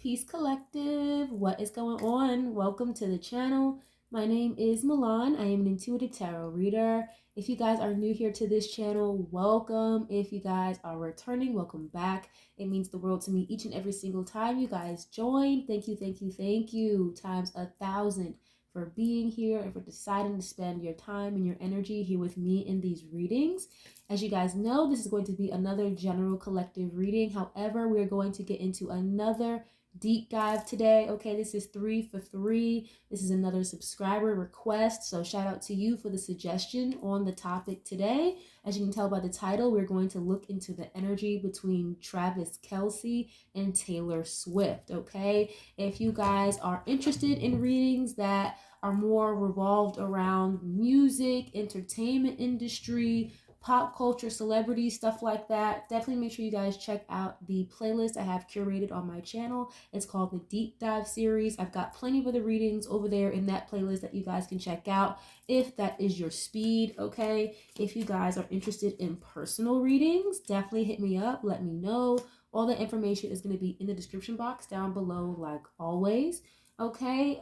Peace Collective. What is going on? Welcome to the channel. My name is Milan. I am an intuitive tarot reader. If you guys are new here to this channel, welcome. If you guys are returning, welcome back. It means the world to me each and every single time you guys join. Thank you, thank you, thank you times 1,000 for being here and for deciding to spend your time and your energy here with me in these readings. As you guys know, this is going to be another general collective reading. However, we're going to get into another deep dive today. Okay, this is 3 for 3. This is another subscriber request. So shout out to you for the suggestion on the topic today. As you can tell by the title, we're going to look into the energy between Travis Kelce and Taylor Swift. Okay, if you guys are interested in readings that are more revolved around music, entertainment industry, pop culture, celebrities, stuff like that, definitely make sure you guys check out the playlist I have curated on my channel. It's called the Deep Dive series. I've got plenty of other readings over there in that playlist that you guys can check out if that is your speed. Okay, if you guys are interested in personal readings, definitely hit me up, let me know. All the information is going to be in the description box down below, like always. Okay,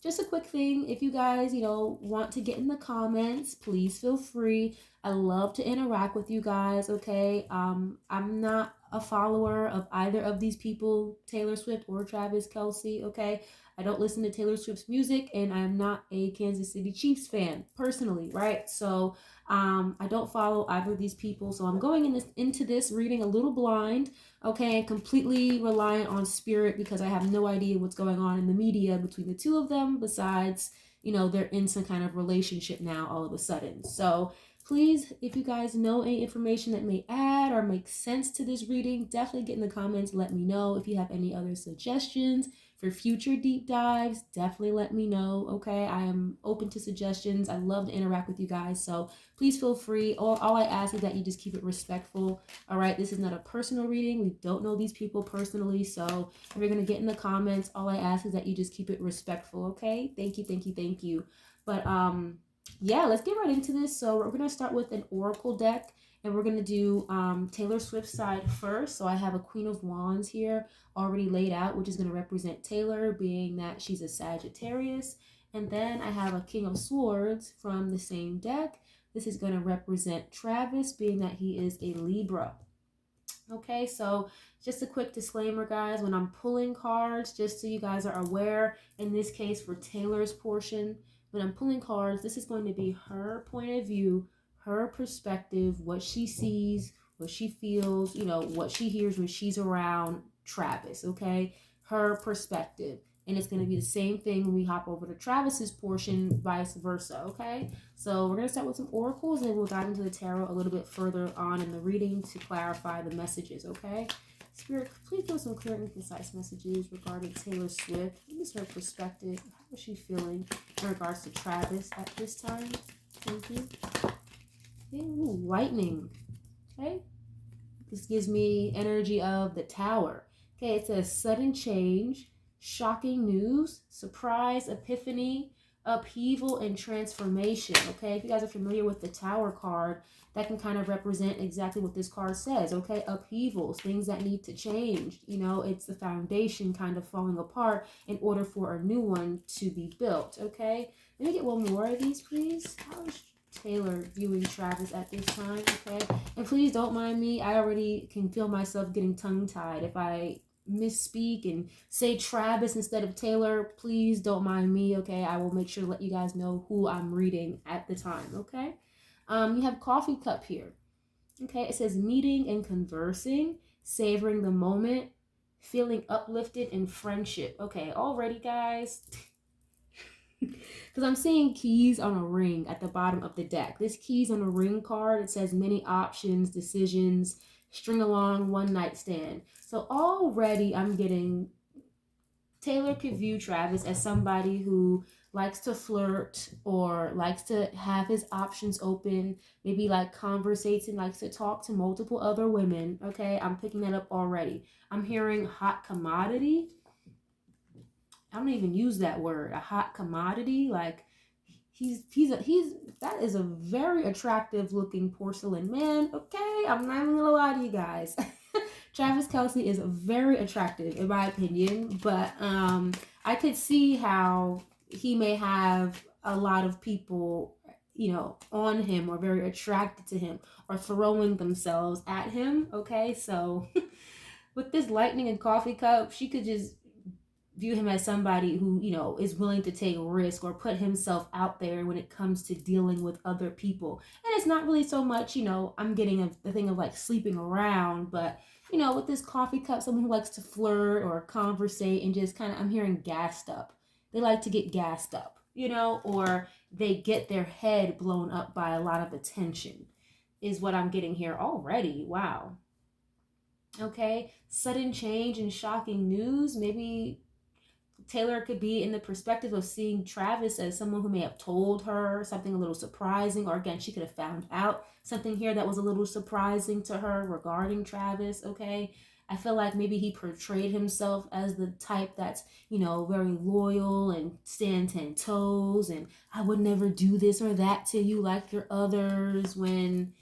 just a quick thing, if you guys want to get in the comments, please feel free. I love to interact with you guys. Okay, I'm not a follower of either of these people, Taylor Swift or Travis Kelce. Okay, I don't listen to Taylor Swift's music, and I'm not a Kansas City Chiefs fan personally, right? So I don't follow either of these people, so I'm going into this reading a little blind. Okay, completely reliant on spirit because I have no idea what's going on in the media between the two of them, besides they're in some kind of relationship now all of a sudden. So please, if you guys know any information that may add or make sense to this reading, definitely get in the comments, let me know. If you have any other suggestions for future deep dives, definitely let me know. Okay, I am open to suggestions. I love to interact with you guys, so please feel free. All I ask is that you just keep it respectful. All right, this is not a personal reading. We don't know these people personally, so if you're gonna get in the comments, all I ask is that you just keep it respectful. Okay, thank you, thank you, thank you. But yeah, let's get right into this. So we're gonna start with an oracle deck, and we're gonna do Taylor Swift's side first. So I have a Queen of Wands here already laid out, which is gonna represent Taylor, being that she's a Sagittarius. And then I have a King of Swords from the same deck. This is going to represent Travis, being that he is a Libra. Okay, so just a quick disclaimer, guys, when I'm pulling cards, just so you guys are aware, in this case for Taylor's portion, when I'm pulling cards, this is going to be her point of view, her perspective, what she sees, what she feels, what she hears when she's around Travis, okay? Her perspective. And it's going to be the same thing when we hop over to Travis's portion, vice versa, okay? So we're going to start with some oracles, and we'll dive into the tarot a little bit further on in the reading to clarify the messages, okay? Spirit, please give us some clear and concise messages regarding Taylor Swift. What is her perspective? How is she feeling in regards to Travis at this time? Thank you. Ooh, lightning. Okay. This gives me energy of the Tower. Okay, it says sudden change, shocking news, surprise, epiphany, upheaval, and transformation. Okay, if you guys are familiar with the Tower card, that can kind of represent exactly what this card says. Okay, upheavals, things that need to change. It's the foundation kind of falling apart in order for a new one to be built. Okay, let me get one more of these, please. How is Taylor viewing Travis at this time? Okay, and please don't mind me. I already can feel myself getting tongue-tied. If I misspeak and say Travis instead of Taylor, please don't mind me. Okay, I will make sure to let you guys know who I'm reading at the time. Okay, you have coffee cup here. Okay, it says meeting and conversing, savoring the moment, feeling uplifted in friendship. Okay, already, guys. Because I'm seeing keys on a ring at the bottom of the deck. This keys on a ring card, it says many options, decisions, string along, one night stand. So already I'm getting Taylor could view Travis as somebody who likes to flirt or likes to have his options open, maybe like conversates and likes to talk to multiple other women. Okay, I'm picking that up already. I'm hearing hot commodity. I don't even use that word, a hot commodity. Like he's that is a very attractive looking porcelain man. Okay, I'm not even gonna lie to you guys. Travis Kelce is very attractive in my opinion, but I could see how he may have a lot of people, on him or very attracted to him or throwing themselves at him. Okay, so with this lightning and coffee cup, she could just view him as somebody who, is willing to take risk or put himself out there when it comes to dealing with other people. And it's not really so much, I'm getting the thing of like sleeping around, but with this coffee cup, someone who likes to flirt or conversate and just kind of, I'm hearing gassed up. They like to get gassed up, or they get their head blown up by a lot of attention, is what I'm getting here already. Wow. Okay. Sudden change and shocking news. Maybe Taylor could be in the perspective of seeing Travis as someone who may have told her something a little surprising, or again, she could have found out something here that was a little surprising to her regarding Travis. Okay. I feel like maybe he portrayed himself as the type that's, very loyal and stand 10 toes, and I would never do this or that to you like your others, when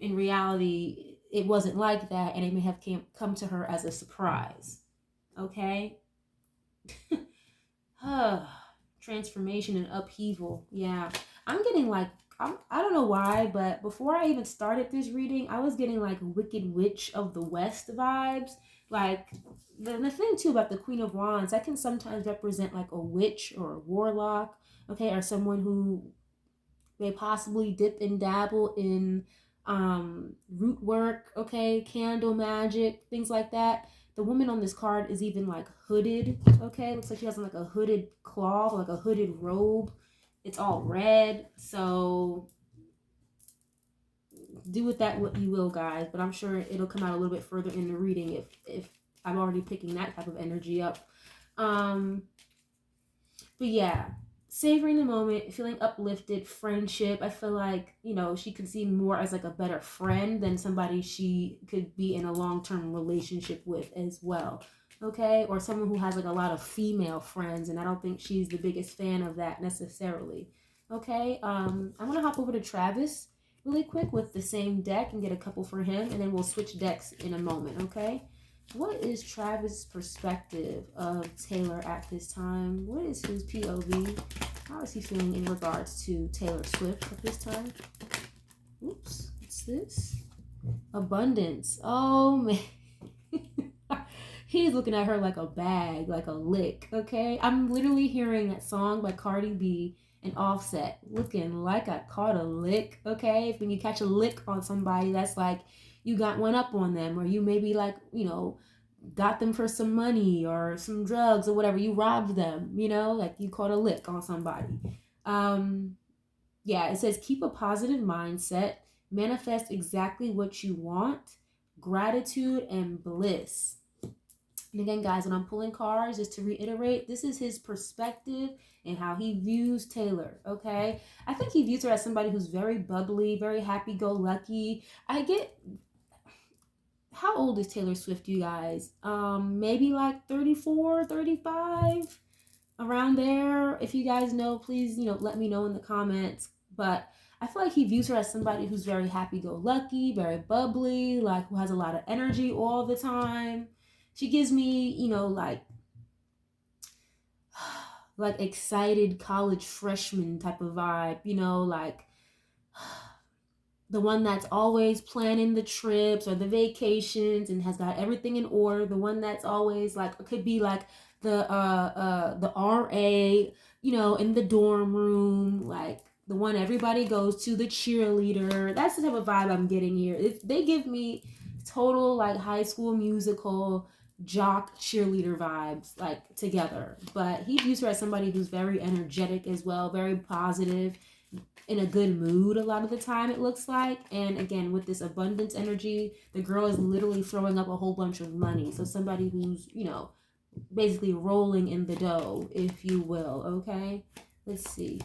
in reality, it wasn't like that, and it may have come to her as a surprise. Okay. Transformation and upheaval. Yeah. I'm getting like, I don't know why, but before I even started this reading, I was getting like Wicked Witch of the West vibes. Like, the thing too about the Queen of Wands, that can sometimes represent like a witch or a warlock, okay, or someone who may possibly dip and dabble in root work, okay, candle magic, things like that. The woman on this card is even like hooded, okay? Looks like she has like a hooded cloth, like a hooded robe. It's all red. So do with that what you will, guys, but I'm sure it'll come out a little bit further in the reading if I'm already picking that type of energy up. But yeah, savoring the moment, feeling uplifted, friendship. I feel like, she could see more as like a better friend than somebody she could be in a long-term relationship with as well. Okay, or someone who has like a lot of female friends, and I don't think she's the biggest fan of that necessarily. Okay, I'm gonna hop over to Travis really quick with the same deck and get a couple for him, and then we'll switch decks in a moment. Okay. What is Travis' perspective of Taylor at this time? What is his POV? How is he feeling in regards to Taylor Swift at this time? Oops, what's this? Abundance. Oh, man. He's looking at her like a bag, like a lick, okay? I'm literally hearing that song by Cardi B and Offset, looking like I caught a lick, okay? When you catch a lick on somebody, that's like you got one up on them, or you maybe like, got them for some money or some drugs or whatever. You robbed them, like you caught a lick on somebody. Yeah, it says keep a positive mindset, manifest exactly what you want, gratitude and bliss. And again, guys, when I'm pulling cards, just to reiterate, this is his perspective and how he views Taylor, okay? I think he views her as somebody who's very bubbly, very happy-go-lucky. How old is Taylor Swift, you guys? Maybe like 34, 35, around there. If you guys know, please, let me know in the comments. But I feel like he views her as somebody who's very happy-go-lucky, very bubbly, like who has a lot of energy all the time. She gives me, like excited college freshman type of vibe, like the one that's always planning the trips or the vacations and has got everything in order. The one that's always like, it could be like the RA, in the dorm room, like the one everybody goes to, the cheerleader. That's the type of vibe I'm getting here. They give me total like High School Musical Jock cheerleader vibes, like together. But he views her as somebody who's very energetic as well, very positive, in a good mood a lot of the time, it looks like. And again, with this abundance energy, the girl is literally throwing up a whole bunch of money. So somebody who's, basically rolling in the dough, if you will. Okay, let's see.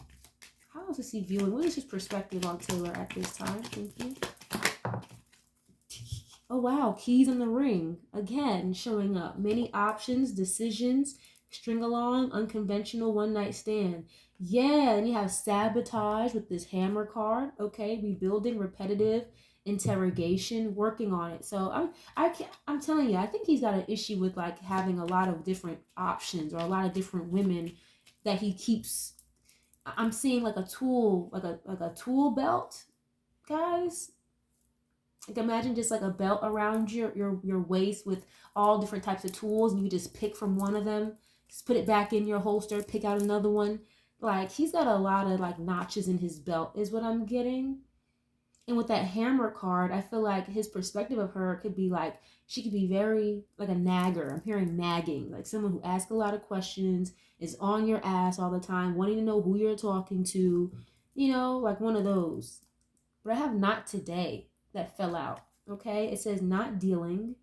How is he viewing? What is his perspective on Taylor at this time? Thank you. Oh wow, keys in the ring again showing up. Many options, decisions, string along, unconventional one night stand. Yeah, and you have sabotage with this hammer card. Okay, rebuilding, repetitive, interrogation, working on it. So I'm telling you, I think he's got an issue with like having a lot of different options or a lot of different women that he keeps. I'm seeing like a tool, like a tool belt, guys. Like imagine just like a belt around your waist with all different types of tools, and you just pick from one of them, just put it back in your holster, pick out another one. Like he's got a lot of like notches in his belt, is what I'm getting. And with that hammer card, I feel like his perspective of her could be like she could be very like a nagger. I'm hearing nagging, like someone who asks a lot of questions, is on your ass all the time, wanting to know who you're talking to, you know, like one of those. But I have not today that fell out. Okay, it says not dealing,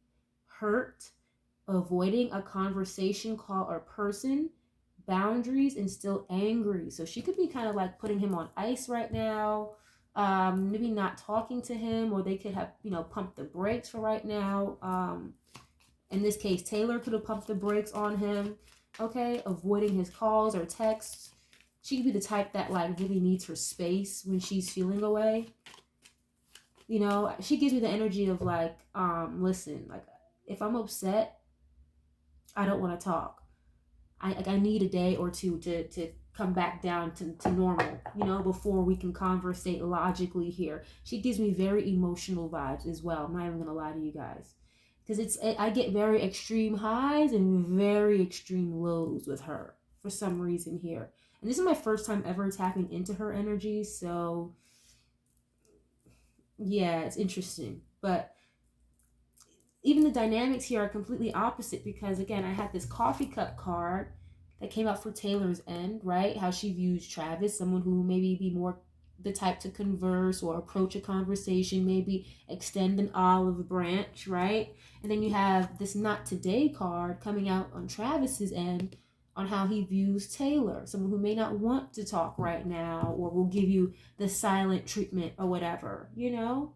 hurt, avoiding a conversation, call, or person, boundaries, and still angry. So she could be kind of like putting him on ice right now. Maybe not talking to him, or they could have, you know, pumped the brakes for right now. In this case, Taylor could have pumped the brakes on him. Okay, avoiding his calls or texts. She could be the type that like really needs her space when she's feeling away. You know, she gives me the energy of like, listen, like if I'm upset, I don't want to talk. I need a day or two to come back down to normal, you know, before we can conversate logically here. She gives me very emotional vibes as well. I'm not even gonna lie to you guys, because I get very extreme highs and very extreme lows with her for some reason here. And this is my first time ever tapping into her energy, so yeah, it's interesting. But even the dynamics here are completely opposite, because again, I had this coffee cup card that came out for Taylor's end, right? How she views Travis, someone who maybe be more the type to converse or approach a conversation, maybe extend an olive branch, right? And then you have this not today card coming out on Travis's end on how he views Taylor, someone who may not want to talk right now or will give you the silent treatment or whatever, you know?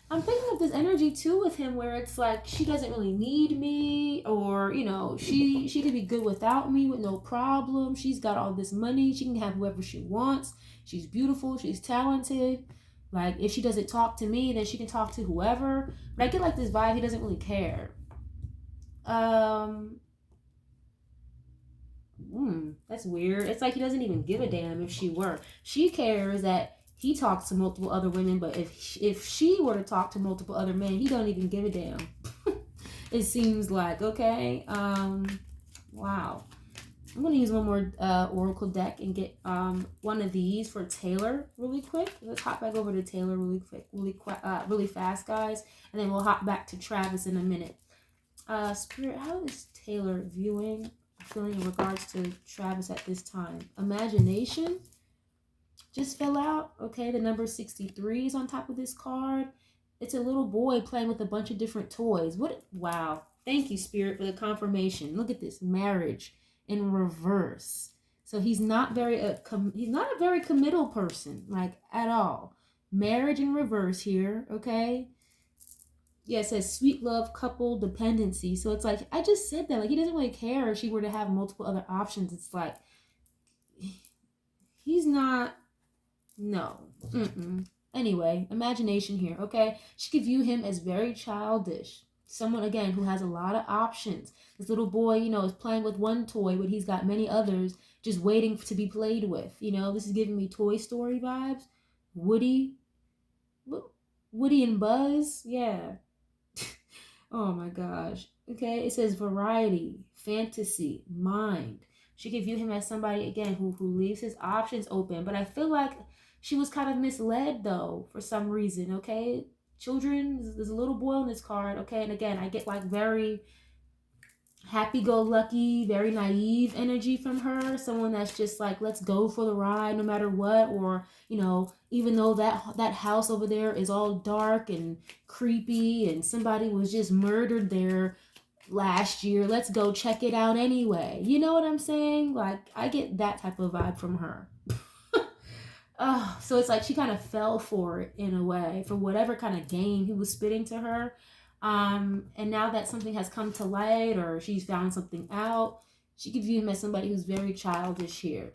I'm thinking of this energy too with him, where it's like she doesn't really need me, or you know, she could be good without me with no problem. She's got all this money, she can have whoever she wants. She's beautiful, she's talented. Like if she doesn't talk to me, then she can talk to whoever. But I get like this vibe he doesn't really care. Um, that's weird. It's like he doesn't even give a damn if she were. She cares that he talks to multiple other women, but if she were to talk to multiple other men, he don't even give a damn. It seems like, okay. Wow. I'm gonna use one more oracle deck and get one of these for Taylor really quick. Let's hop back over to Taylor really quick, really fast, guys, and then we'll hop back to Travis in a minute. Spirit, how is Taylor feeling in regards to Travis at this time? Imagination just fell out. Okay, the number 63 is on top of this card. It's a little boy playing with a bunch of different toys. What? Wow. Thank you, Spirit, for the confirmation. Look at this, marriage in reverse. So he's not he's not a very committal person, like at all. Marriage in reverse here, okay? Yeah, it says sweet love, couple, dependency. So it's like, I just said that. Like, he doesn't really care if she were to have multiple other options. It's like, he's not, no. Anyway, imagination here, okay? She could view him as very childish. Someone, again, who has a lot of options. This little boy, you know, is playing with one toy, but he's got many others just waiting to be played with. You know, this is giving me Toy Story vibes. Woody and Buzz, yeah. Oh my gosh. Okay, it says variety, fantasy, mind. She could view him as somebody, again, who leaves his options open. But I feel like she was kind of misled, though, for some reason, okay? Children, there's a little boy on this card, okay? And again, I get like very happy-go-lucky, very naive energy from her. Someone that's just like, let's go for the ride no matter what. Or, you know, even though that house over there is all dark and creepy and somebody was just murdered there last year, let's go check it out anyway. You know what I'm saying? Like, I get that type of vibe from her. So it's like she kind of fell for it in a way, for whatever kind of game he was spitting to her. And now that something has come to light, or she's found something out, she could view him as somebody who's very childish here.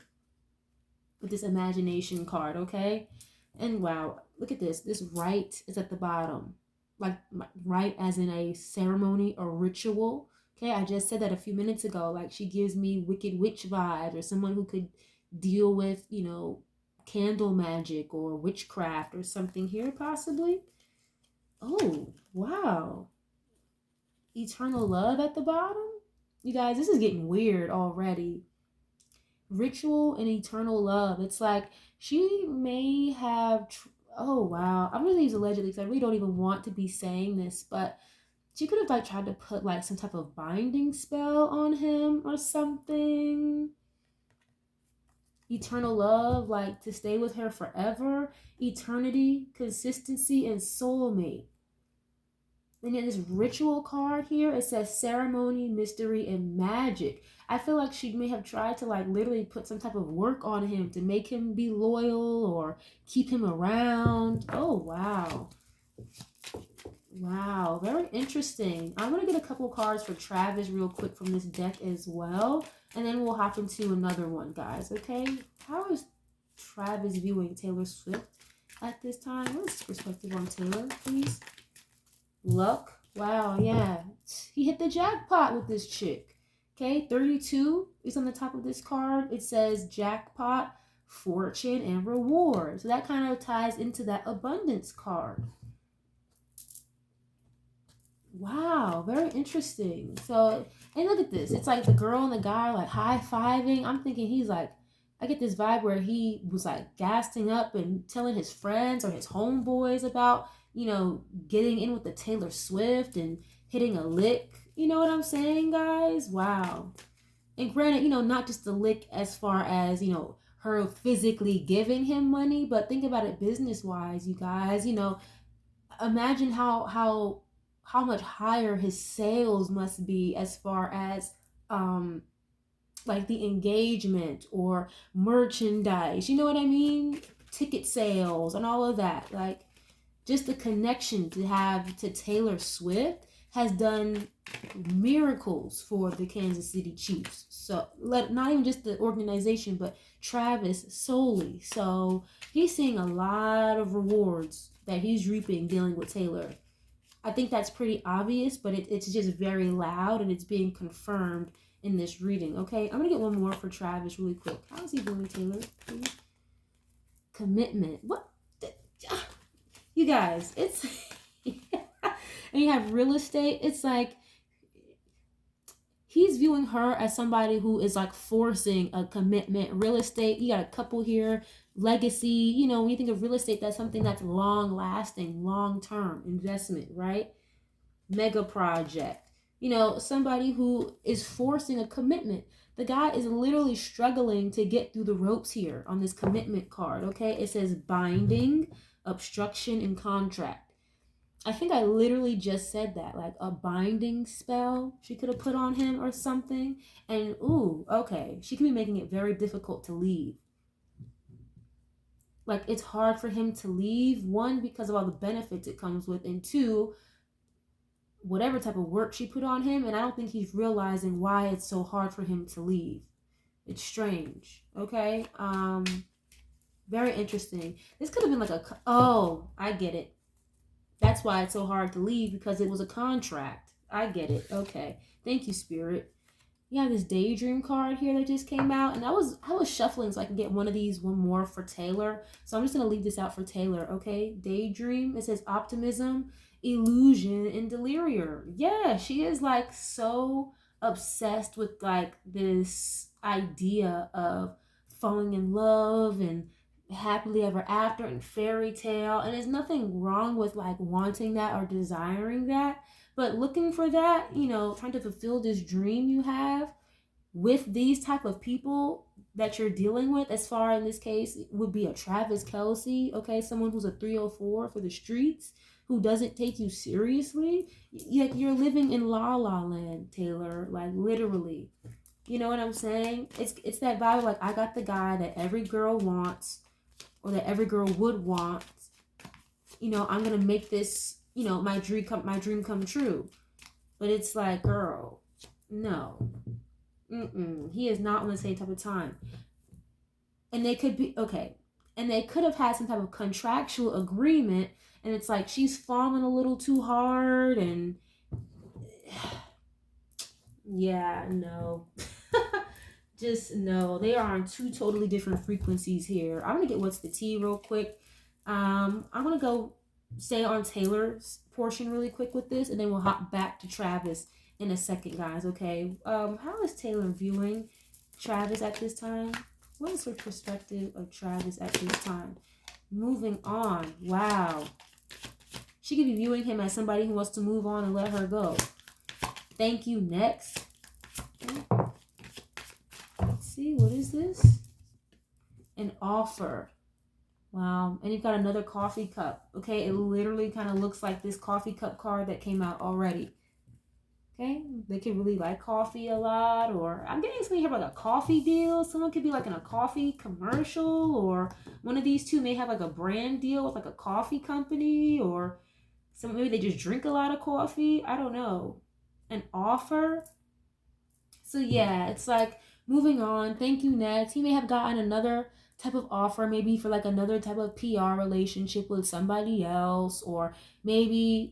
with this imagination card, okay? And wow, look at this. This right is at the bottom. Like right as in a ceremony or ritual. Okay, I just said that a few minutes ago. Like she gives me Wicked Witch vibes, or someone who could deal with, candle magic or witchcraft or something here possibly. Oh, wow. Eternal love at the bottom? You guys, this is getting weird already. Ritual and eternal love. It's like she may have oh wow, I'm gonna use allegedly because I really don't even want to be saying this, but she could have like tried to put like some type of binding spell on him or something. Eternal love, like to stay with her forever, eternity, consistency, and soulmate. And then this ritual card here, it says ceremony, mystery, and magic. I feel like she may have tried to like literally put some type of work on him to make him be loyal or keep him around. Oh, wow. Wow, very interesting. I'm going to get a couple cards for Travis real quick from this deck as well. And then we'll hop into another one, guys, okay? How is Travis viewing Taylor Swift at this time? What is his perspective on Taylor, please? Luck. Wow, yeah. He hit the jackpot with this chick. Okay, 32 is on the top of this card. It says jackpot, fortune, and reward. So that kind of ties into that abundance card. Wow, very interesting. So, and look at this. It's like the girl and the guy are like high-fiving. I'm thinking he's like, I get this vibe where he was like gassing up and telling his friends or his homeboys about, getting in with the Taylor Swift and hitting a lick. You know what I'm saying, guys? Wow. And granted, not just the lick as far as, her physically giving him money, but think about it business-wise, you guys. Imagine how much higher his sales must be as far as like the engagement or merchandise, you know what I mean? Ticket sales and all of that. Like just the connection to have to Taylor Swift has done miracles for the Kansas City Chiefs. So not even just the organization, but Travis solely. So he's seeing a lot of rewards that he's reaping dealing with Taylor. I think that's pretty obvious, but it's just very loud and it's being confirmed in this reading. Okay, I'm gonna get one more for Travis really quick. How is he doing, Taylor? Please. Commitment. What? You guys, it's and you have real estate. It's like he's viewing her as somebody who is like forcing a commitment. Real estate, you got a couple here. Legacy, when you think of real estate, that's something that's long lasting, long term investment, right? Mega project, somebody who is forcing a commitment. The guy is literally struggling to get through the ropes here on this commitment card. Okay, it says binding, obstruction, and contract. I think I literally just said that, like a binding spell she could have put on him or something. And ooh, okay, she could be making it very difficult to leave. Like it's hard for him to leave, one, because of all the benefits it comes with, and two, whatever type of work she put on him, and I don't think he's realizing why it's so hard for him to leave. It's strange. Okay, very interesting. This could have been like I get it. That's why it's so hard to leave, because it was a contract. I get it. Okay, thank you, Spirit. You have this daydream card here that just came out, and I was shuffling so I can get one more for Taylor. So I'm just gonna leave this out for Taylor. Okay, daydream. It says optimism, illusion, and delirium. Yeah, she is like so obsessed with like this idea of falling in love and happily ever after and fairy tale, and there's nothing wrong with like wanting that or desiring that, but looking for that, trying to fulfill this dream you have with these type of people that you're dealing with, as far in this case would be a Travis Kelce, okay, someone who's a 304 for the streets, who doesn't take you seriously. You're living in la la land, Taylor, like literally. You know what I'm saying? It's that vibe, like I got the guy that every girl wants, or that every girl would want. I'm gonna make this, my dream come true. But it's like, girl, no. He is not on the same type of time. And they could be, okay, and they could have had some type of contractual agreement, and it's like she's falling a little too hard, and yeah, no. Just no. They are on two totally different frequencies here. I'm gonna get what's the tea real quick. I'm gonna go stay on Taylor's portion really quick with this, and then we'll hop back to Travis in a second, guys. Okay. How is Taylor viewing Travis at this time? What is her perspective of Travis at this time? Moving on. Wow. She could be viewing him as somebody who wants to move on and let her go. Thank you. Next. Let's see. What is this? An offer. Wow. And you've got another coffee cup. Okay. It literally kind of looks like this coffee cup card that came out already. Okay. They could really like coffee a lot, or I'm getting something here about a coffee deal. Someone could be like in a coffee commercial, or one of these two may have like a brand deal with like a coffee company, or some, maybe they just drink a lot of coffee. I don't know. An offer. So yeah, it's like moving on. Thank you. Next. He may have gotten another type of offer, maybe for like another type of PR relationship with somebody else, or maybe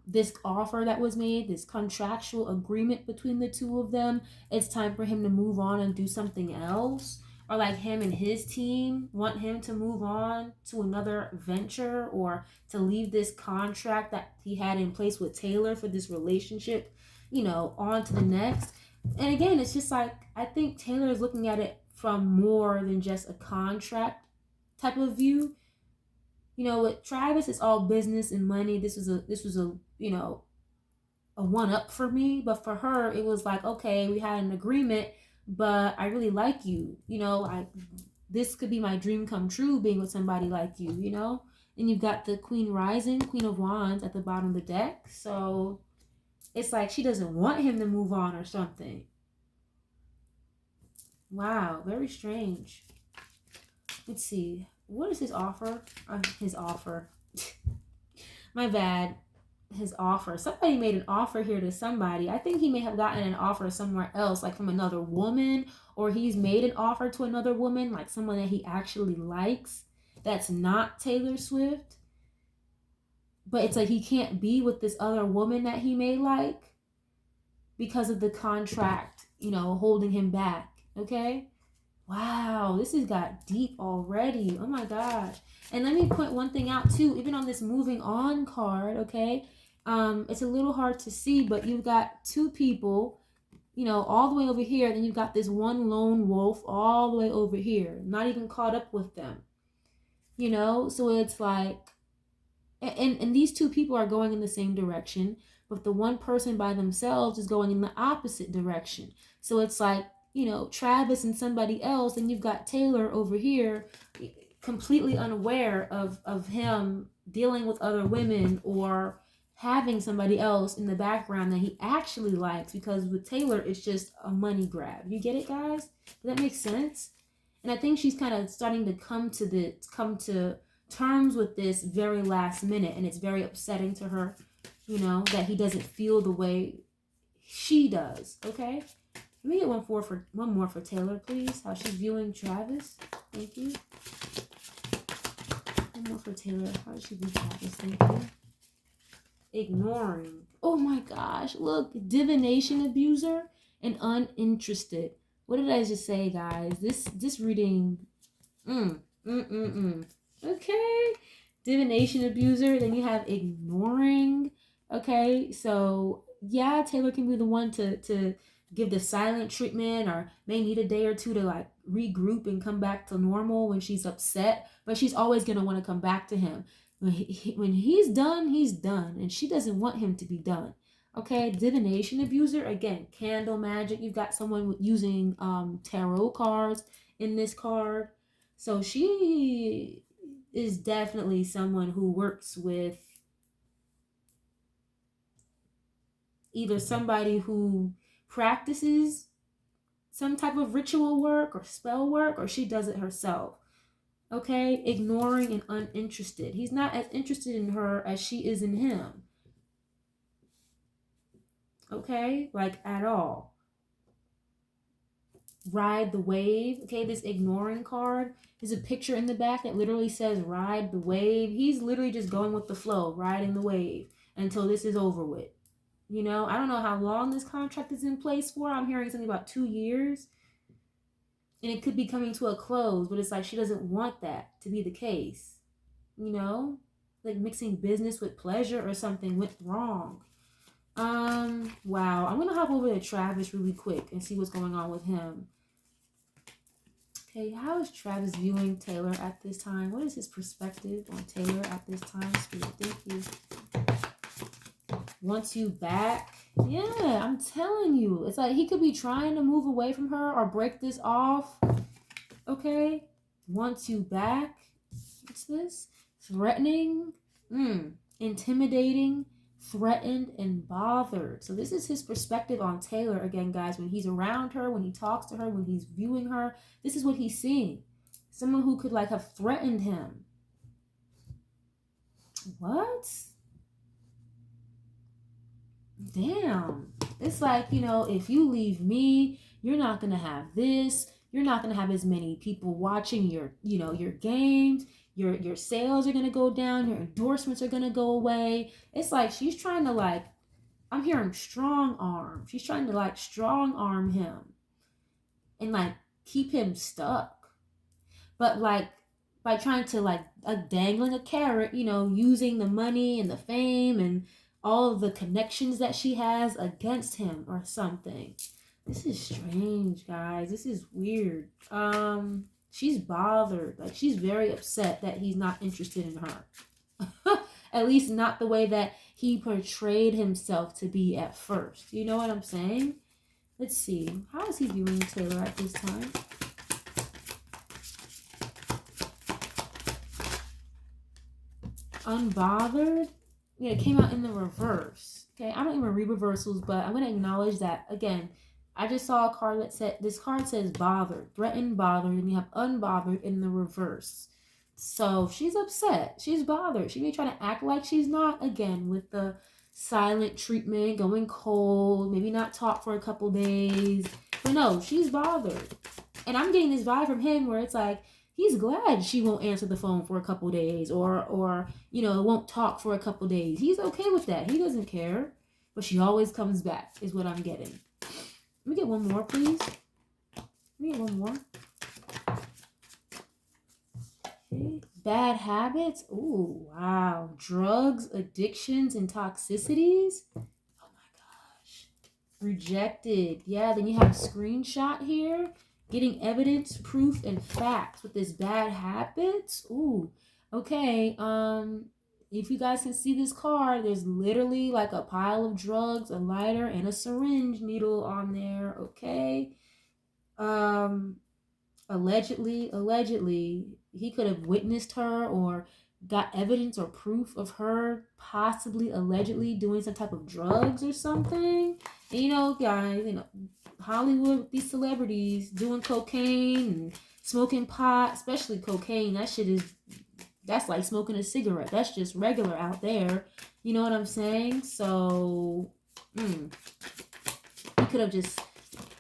this offer that was made, this contractual agreement between the two of them, it's time for him to move on and do something else. Or like him and his team want him to move on to another venture, or to leave this contract that he had in place with Taylor for this relationship, on to the next. And again, it's just like, I think Taylor is looking at it from more than just a contract type of view. With Travis, it's all business and money. This was a a one up for me, but for her, it was like, okay, we had an agreement, but I really like you. This could be my dream come true, being with somebody like you. And you've got the Queen Rising, Queen of Wands at the bottom of the deck. So it's like she doesn't want him to move on or something. Wow, very strange. Let's see. What is his offer? His offer. My bad. His offer. Somebody made an offer here to somebody. I think he may have gotten an offer somewhere else, like from another woman, or he's made an offer to another woman, like someone that he actually likes. That's not Taylor Swift. But it's like he can't be with this other woman that he may like because of the contract, holding him back. Okay? Wow, this has got deep already. Oh my gosh. And let me point one thing out too, even on this moving on card, okay? It's a little hard to see, but you've got two people, all the way over here. Then you've got this one lone wolf all the way over here, not even caught up with them. So it's like, and these two people are going in the same direction, but the one person by themselves is going in the opposite direction. So it's like, Travis and somebody else, and you've got Taylor over here completely unaware of him dealing with other women, or having somebody else in the background that he actually likes, because with Taylor, it's just a money grab. You get it, guys? Does that make sense? And I think she's kind of starting to come to terms with this very last minute, and it's very upsetting to her, that he doesn't feel the way she does. Okay? Let me get one more for Taylor, please. How she's viewing Travis. Thank you. One more for Taylor. How does she view Travis? Thank you. Ignoring. Oh my gosh. Look. Divination abuser and uninterested. What did I just say, guys? This reading. Okay. Divination abuser. Then you have ignoring. Okay. So yeah, Taylor can be the one to give the silent treatment, or may need a day or two to like regroup and come back to normal when she's upset, but she's always going to want to come back to him. When he's done, and she doesn't want him to be done. Okay, divination abuser, again, candle magic. You've got someone using tarot cards in this card. So she is definitely someone who works with either somebody who practices some type of ritual work or spell work, or she does it herself. Okay, ignoring and uninterested. He's not as interested in her as she is in him. Okay, like at all. ride the wave. Okay, this ignoring card is a picture in the back that literally says ride the wave. He's literally just going with the flow, riding the wave until this is over with. You know, I don't know how long this contract is in place for. I'm hearing something about 2 years. And it could be coming to a close, but it's like she doesn't want that to be the case. You know? Like mixing business with pleasure or something went wrong. Wow. I'm gonna hop over to Travis really quick and see what's going on with him. Okay, how is Travis viewing Taylor at this time? What is his perspective on Taylor at this time? Spirit, thank you. Wants you back. Yeah, I'm telling you. It's like he could be trying to move away from her or break this off. Okay? Wants you back. What's this? Threatening. Intimidating. Threatened and bothered. So this is his perspective on Taylor again, guys. When he's around her, when he talks to her, when he's viewing her, this is what he's seeing. Someone who could like have threatened him. What? Damn. It's like, you know, if you leave me, you're not gonna have this. You're not gonna have as many people watching your, you know, your games. Your sales are going to go down. Your endorsements are going to go away. It's like she's trying to like, I'm hearing strong arm. She's trying to like strong arm him and like keep him stuck. But like by trying to like dangling a carrot, you know, using the money and the fame and all of the connections that she has against him or something. This is strange, guys. This is weird. She's bothered. Like, she's very upset that he's not interested in her. At least not the way that he portrayed himself to be at first. You know what I'm saying? Let's see. How is he viewing Taylor at this time? Unbothered? Yeah, it came out in the reverse. Okay, I don't even read reversals, but I'm going to acknowledge that, again, I just saw a card that said, this card says bothered, threatened, bothered, and you have unbothered in the reverse. So she's upset. She's bothered. She may try to act like she's not, again, with the silent treatment, going cold, maybe not talk for a couple days. But no, she's bothered. And I'm getting this vibe from him where it's like, he's glad she won't answer the phone for a couple days or you know, won't talk for a couple days. He's okay with that. He doesn't care. But she always comes back is what I'm getting. Let me get one more, please. Let me get one more. Okay. Bad habits. Ooh, wow. Drugs, addictions, and toxicities. Oh my gosh. Rejected. Yeah, then you have a screenshot here. Getting evidence, proof, and facts with this bad habits. Ooh, okay. If you guys can see this card, there's literally like a pile of drugs, a lighter, and a syringe needle on there. Okay. Allegedly, he could have witnessed her or got evidence or proof of her possibly allegedly doing some type of drugs or something. And you know, guys, you know, Hollywood with these celebrities doing cocaine and smoking pot, especially cocaine, that's like smoking a cigarette. That's just regular out there. You know what I'm saying? So he could have just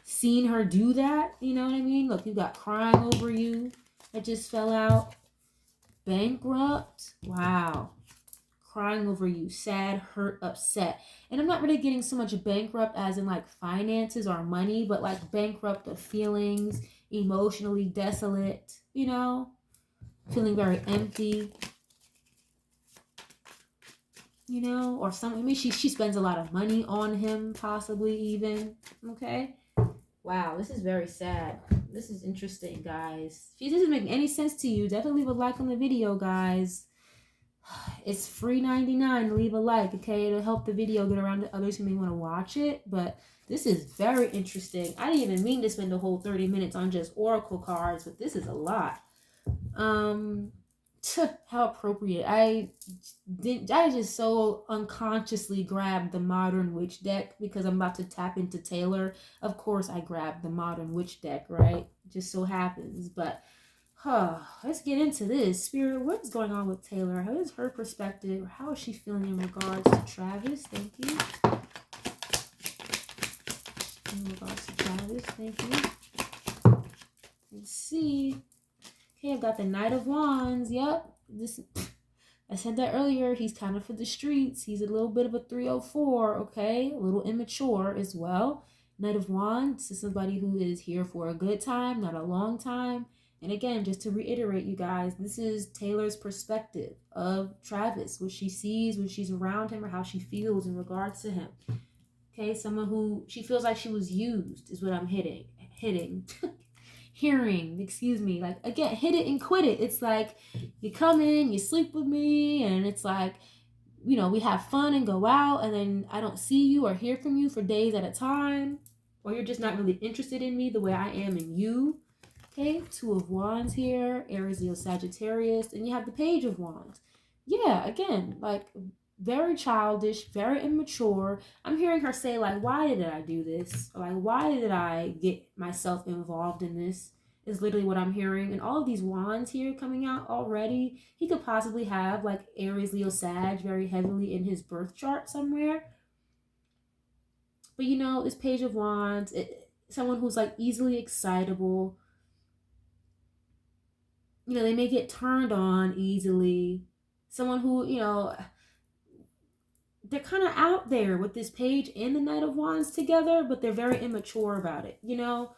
seen her do that. You know what I mean? Look, you got crying over you that just fell out. Bankrupt. Wow. Crying over you. Sad, hurt, upset. And I'm not really getting so much bankrupt as in like finances or money, but like bankrupt of feelings, emotionally desolate, you know? Feeling very empty. You know? Or something. Maybe she spends a lot of money on him, possibly even. Okay? Wow, this is very sad. This is interesting, guys. If this doesn't make any sense to you, definitely leave a like on the video, guys. It's free $99. Leave a like, okay? It'll help the video get around to others who may want to watch it. But this is very interesting. I didn't even mean to spend the whole 30 minutes on just oracle cards, but this is a lot. How appropriate. I just so unconsciously grabbed the Modern Witch deck because I'm about to tap into Taylor. Of course I grabbed the Modern Witch deck, right? Just so happens. But let's get into this. Spirit, what's going on with Taylor? How is her perspective? How is she feeling in regards to Travis? Thank you. In regards to Travis, thank you. see. Okay, I've got the Knight of Wands. Yep. This, I said that earlier. He's kind of for the streets. He's a little bit of a 304, okay? A little immature as well. Knight of Wands is somebody who is here for a good time, not a long time. And again, just to reiterate, you guys, this is Taylor's perspective of Travis, what she sees when she's around him or how she feels in regards to him. Okay, someone who she feels like she was used is what I'm hitting. Hearing, excuse me. Like, again, hit it and quit it. It's like you come in, you sleep with me, and it's like, you know, we have fun and go out, and then I don't see you or hear from you for days at a time, or you're just not really interested in me the way I am in you. Okay, Two of Wands here, Aries, Leo, Sagittarius, and you have the Page of Wands. Yeah, again, like very childish, very immature. I'm hearing her say, like, why did I do this? Or, like, why did I get myself involved in this? Is literally what I'm hearing. And all of these wands here coming out already, he could possibly have like Aries, Leo, Sag very heavily in his birth chart somewhere. But you know, this Page of Wands, someone who's like easily excitable. You know, they may get turned on easily. Someone who, you know, they're kind of out there with this Page and the Knight of Wands together, but they're very immature about it. You know,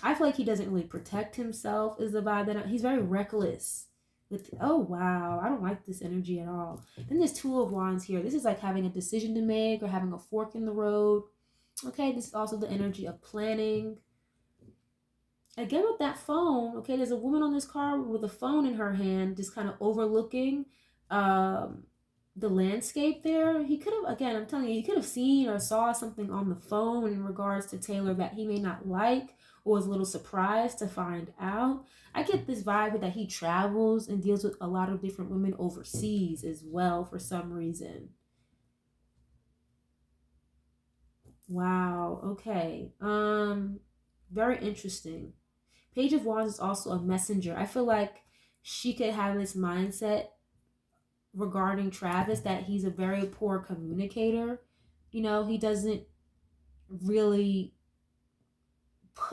I feel like he doesn't really protect himself. Is the vibe that he's very reckless. With oh wow, I don't like this energy at all. Then there's Two of Wands here. This is like having a decision to make or having a fork in the road. Okay, this is also the energy of planning. Again with that phone, okay, there's a woman on this car with a phone in her hand, just kind of overlooking the landscape there. He could have, again, I'm telling you, he could have seen or saw something on the phone in regards to Taylor that he may not like or was a little surprised to find out. I get this vibe that he travels and deals with a lot of different women overseas as well for some reason. Wow, okay. Very interesting. Page of Wands is also a messenger. I feel like she could have this mindset regarding Travis that he's a very poor communicator. You know, he doesn't really,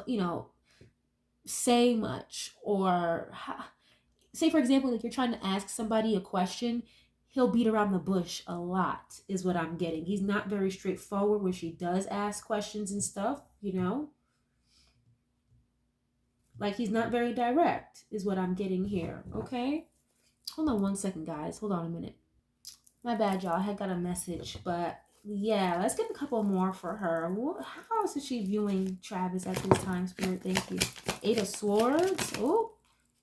you know, say much or say, for example, like you're trying to ask somebody a question, he'll beat around the bush a lot, is what I'm getting. He's not very straightforward when she does ask questions and stuff, you know? Like he's not very direct, is what I'm getting here, okay? Hold on one second, guys. Hold on a minute. My bad, y'all. I had got a message, but yeah, let's get a couple more for her. How else is she viewing Travis at this time, Spirit? Thank you. Eight of Swords. Oh,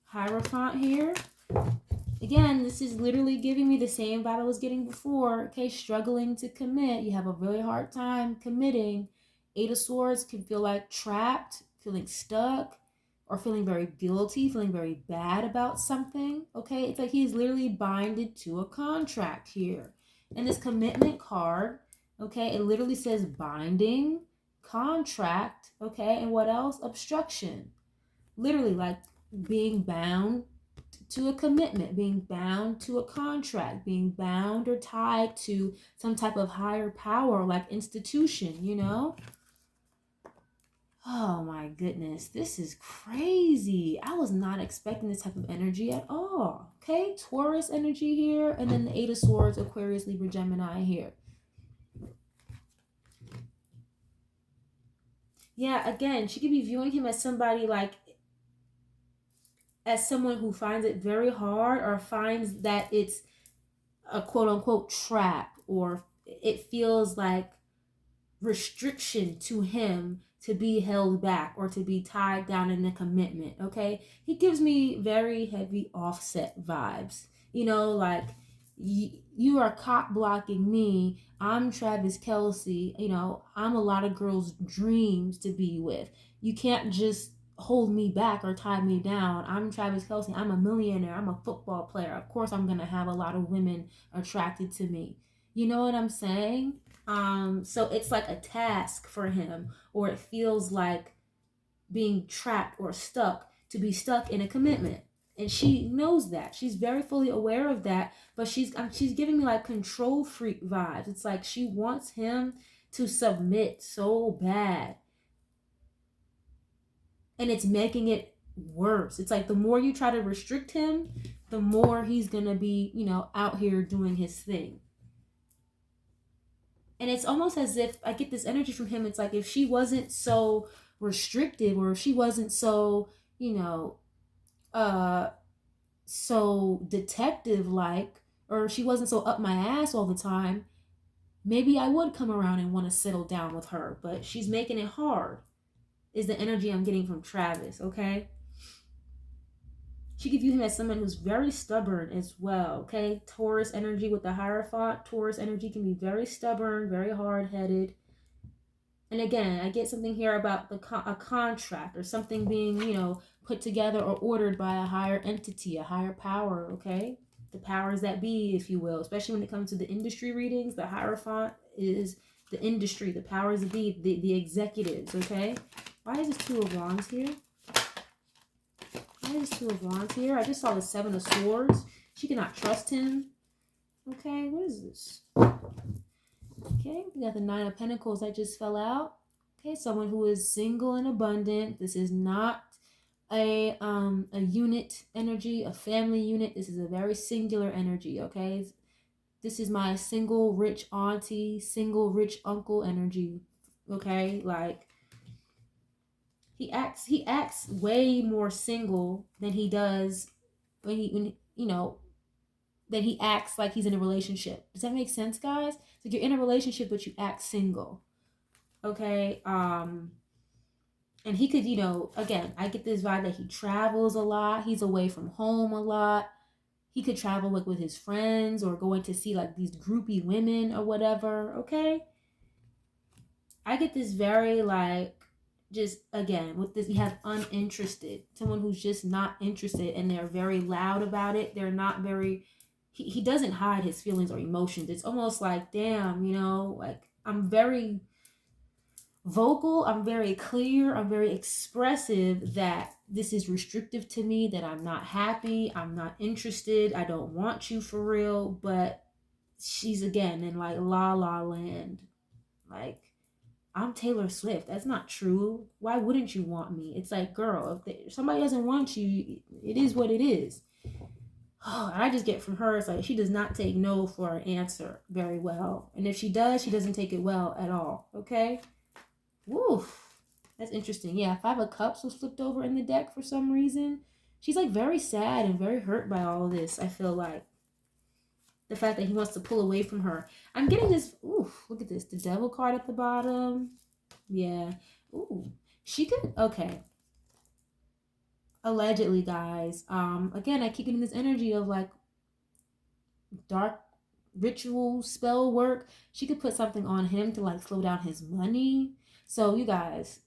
Hierophant here. Again, this is literally giving me the same vibe I was getting before. Okay, struggling to commit. You have a really hard time committing. Eight of Swords can feel like trapped, feeling stuck, or feeling very guilty, feeling very bad about something. Okay, it's like he's literally binded to a contract here. And this commitment card, okay, it literally says binding, contract, okay, and what else? Obstruction. Literally like being bound to a commitment, being bound to a contract, being bound or tied to some type of higher power like institution, you know? Oh my goodness, this is crazy. I was not expecting this type of energy at all. Okay, Taurus energy here, and then the Eight of Swords, Aquarius, Libra, Gemini here. Yeah, again, she could be viewing him as somebody like, as someone who finds it very hard or finds that it's a quote unquote trap, or it feels like restriction to him to be held back or to be tied down in a commitment. Okay, he gives me very heavy Offset vibes, you know, like you are cock blocking me. I'm Travis Kelce, you know, I'm a lot of girls' dreams to be with. You can't just hold me back or tie me down. I'm Travis Kelce, I'm a millionaire, I'm a football player, of course I'm gonna have a lot of women attracted to me. You know what I'm saying? So it's like a task for him, or it feels like being trapped or stuck, to be stuck in a commitment. And she knows that. She's very fully aware of that, but she's giving me like control freak vibes. It's like she wants him to submit so bad. And it's making it worse. It's like the more you try to restrict him, the more he's going to be, out here doing his thing. And it's almost as if I get this energy from him. It's like if she wasn't so restrictive, or if she wasn't so, uh, so detective like, or if she wasn't so up my ass all the time, maybe I would come around and want to settle down with her. But she's making it hard, is the energy I'm getting from Travis, okay? She could view him as someone who's very stubborn as well, okay? Taurus energy with the Hierophant. Taurus energy can be very stubborn, very hard-headed. And again, I get something here about a contract or something being, put together or ordered by a higher entity, a higher power, okay? The powers that be, if you will, especially when it comes to the industry readings. The Hierophant is the industry, the powers that be, the executives, okay? Why is this Two of Wands here? Why is Two of Wands here? I just saw the Seven of Swords. She cannot trust him. Okay, what is this? Okay, we got the Nine of Pentacles that just fell out. Okay, someone who is single and abundant. This is not a unit energy, a family unit. This is a very singular energy, okay? This is my single rich auntie, single rich uncle energy, okay? Like he acts way more single than he does when that he acts like he's in a relationship. Does that make sense, guys? It's like you're in a relationship but you act single. Okay? And he could, again, I get this vibe that he travels a lot. He's away from home a lot. He could travel with his friends or going to see like these groupie women or whatever. Okay? I get this very like, just again with this, you have uninterested, someone who's just not interested, and they're very loud about it. They're not very, he doesn't hide his feelings or emotions. It's almost like, damn, like I'm very vocal, I'm very clear, I'm very expressive that this is restrictive to me, that I'm not happy, I'm not interested, I don't want you for real. But she's again in like la la land, like I'm Taylor Swift. That's not true. Why wouldn't you want me? It's like, girl, if somebody doesn't want you, it is what it is. Oh, I just get from her, it's like she does not take no for an answer very well. And if she does, she doesn't take it well at all. Okay? Woo. That's interesting. Yeah, Five of Cups was flipped over in the deck for some reason. She's like very sad and very hurt by all of this, I feel like. The fact that he wants to pull away from her. I'm getting this, ooh, look at this. The Devil card at the bottom. Yeah. Ooh. She could, okay. Allegedly, guys. Again, I keep getting this energy of like dark ritual spell work. She could put something on him to like slow down his money. So you guys,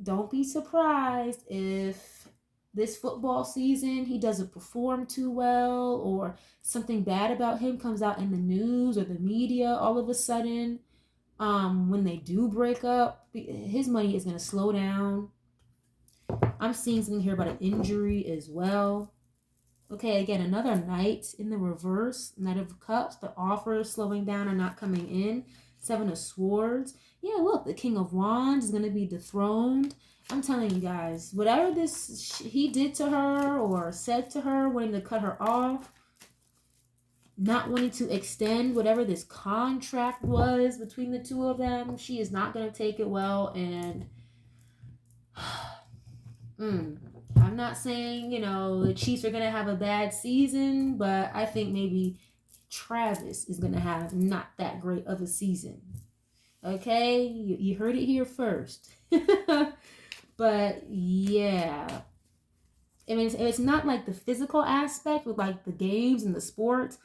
don't be surprised if this football season he doesn't perform too well, or something bad about him comes out in the news or the media all of a sudden. When they do break up, his money is going to slow down. I'm seeing something here about an injury as well. Okay, again, another Knight in the reverse. Knight of Cups. The offers slowing down or not coming in. Seven of Swords. Yeah, look, the King of Wands is going to be dethroned. I'm telling you guys, whatever this he did to her or said to her, wanting to cut her off, not wanting to extend whatever this contract was between the two of them, she is not going to take it well. And I'm not saying, the Chiefs are going to have a bad season, but I think maybe Travis is going to have not that great of a season. Okay? You heard it here first. But yeah. I mean, it's not like the physical aspect with like the games and the sports.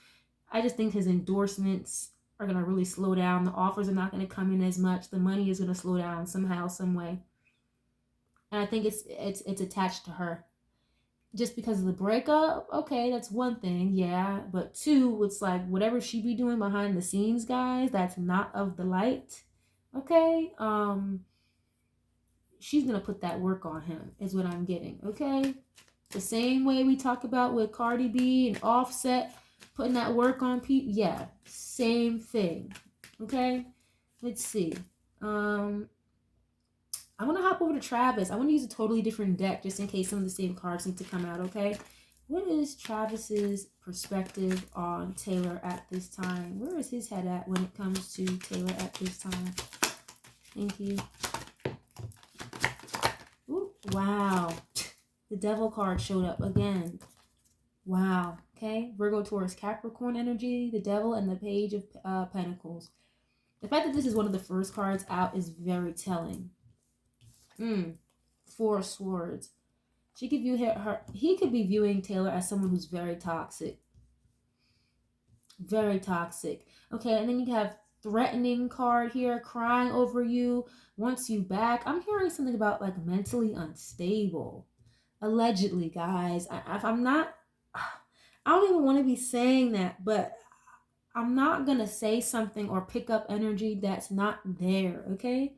I just think his endorsements are going to really slow down. The offers are not going to come in as much. The money is going to slow down somehow, some way. And I think it's attached to her. Just because of the breakup, okay, that's one thing, yeah. But two, it's like whatever she be doing behind the scenes, guys, that's not of the light. Okay? She's gonna put that work on him, is what I'm getting, okay? The same way we talk about with Cardi B and Offset putting that work on people, yeah, same thing. Okay? Let's see. I want to hop over to Travis. I want to use a totally different deck just in case some of the same cards need to come out, okay? What is Travis's perspective on Taylor at this time? Where is his head at when it comes to Taylor at this time? Thank you. Ooh, wow. The Devil card showed up again. Wow. Okay. Virgo, Taurus, Capricorn energy, the Devil, and the Page of Pentacles. The fact that this is one of the first cards out is very telling. Four of Swords. She could view he could be viewing Taylor as someone who's very toxic. Very toxic. Okay, and then you have threatening card here, crying over you, wants you back. I'm hearing something about like mentally unstable. Allegedly, guys. I'm not, I don't even want to be saying that, but I'm not going to say something or pick up energy that's not there, okay?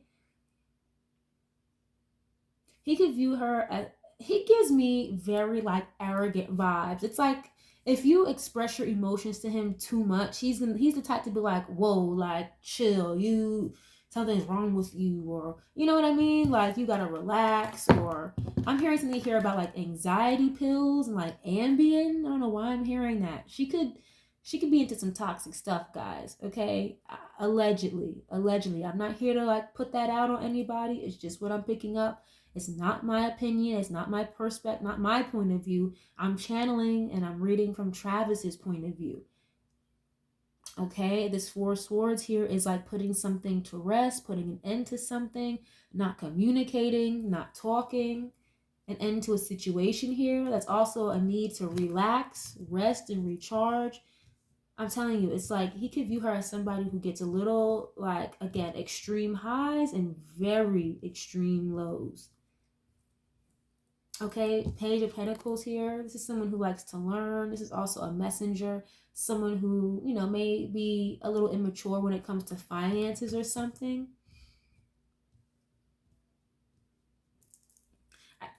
He could view her as, he gives me very like arrogant vibes. It's like if you express your emotions to him too much, he's the type to be like, whoa, like chill, you something's wrong with you, or you know what I mean? Like you gotta relax, or I'm hearing something here about like anxiety pills and like Ambien. I don't know why I'm hearing that. She could be into some toxic stuff, guys, okay? Allegedly. I'm not here to like put that out on anybody. It's just what I'm picking up. It's not my opinion. It's not my perspective, not my point of view. I'm channeling and I'm reading from Travis's point of view. Okay, this Four of Swords here is like putting something to rest, putting an end to something, not communicating, not talking, an end to a situation here. That's also a need to relax, rest, and recharge. I'm telling you, it's like he could view her as somebody who gets a little, like, again, extreme highs and very extreme lows. Okay, Page of Pentacles here. This is someone who likes to learn. This is also a messenger. Someone who, you know, may be a little immature when it comes to finances or something.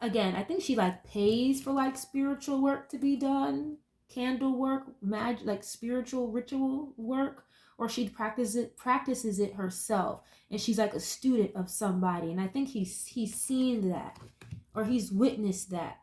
Again, I think she like pays for like spiritual work to be done. Candle work, magic, like spiritual ritual work, or she practices it herself, and she's like a student of somebody. And I think he's seen that, or he's witnessed that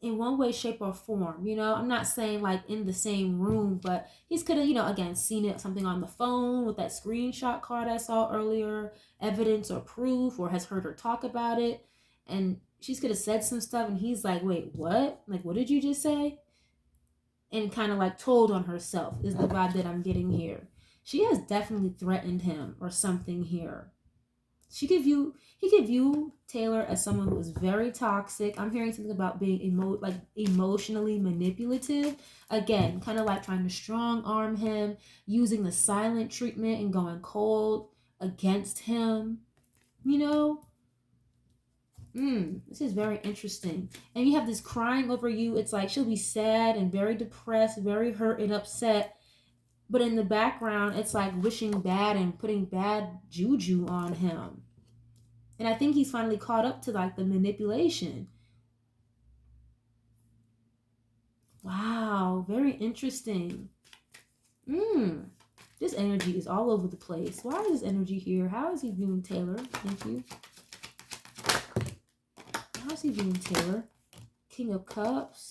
in one way, shape, or form. You know, I'm not saying like in the same room, but he's could have, you know, again, seen it, something on the phone with that screenshot card I saw earlier, evidence or proof, or has heard her talk about it. And she's could have said some stuff, and he's like, wait, what? Like, what did you just say? And kind of like told on herself is the vibe that I'm getting here. She has definitely threatened him or something here. He could view Taylor as someone who is very toxic. I'm hearing something about being emotionally manipulative. Again, kind of like trying to strong arm him, using the silent treatment and going cold against him. You know? This is very interesting. And you have this crying over you. It's like she'll be sad and very depressed, very hurt and upset. But in the background, it's like wishing bad and putting bad juju on him. And I think he's finally caught up to like the manipulation. Wow, very interesting. This energy is all over the place. Why is this energy here? How is he viewing Taylor? Thank you. How is he viewing Taylor? King of Cups.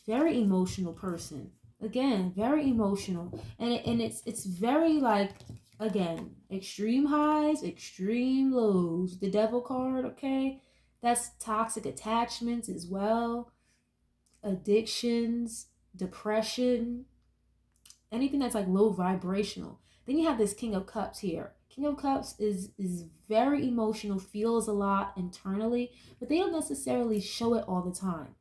Very emotional person. Again, very emotional. And it's very like, again, extreme highs, extreme lows. The Devil card, okay? That's toxic attachments as well. Addictions, depression, anything that's like low vibrational. Then you have this King of Cups here. King of Cups is very emotional, feels a lot internally, but they don't necessarily show it all the time.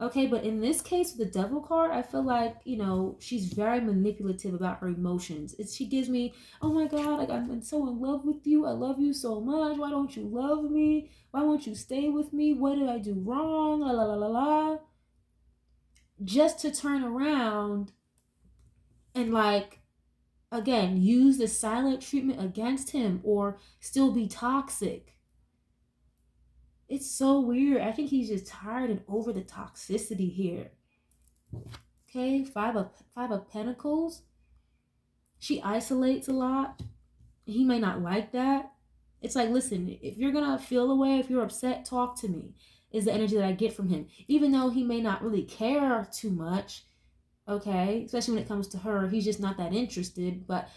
Okay, but in this case, the Devil card, I feel like, you know, she's very manipulative about her emotions. She gives me, oh my God, like I'm so in love with you. I love you so much. Why don't you love me? Why won't you stay with me? What did I do wrong? La la la la la. Just to turn around and like, again, use the silent treatment against him or still be toxic. It's so weird. I think he's just tired and over the toxicity here. Okay, five of Pentacles. She isolates a lot. He may not like that. It's like, listen, if you're gonna feel away, if you're upset, talk to me, is the energy that I get from him. Even though he may not really care too much, okay, especially when it comes to her, he's just not that interested. But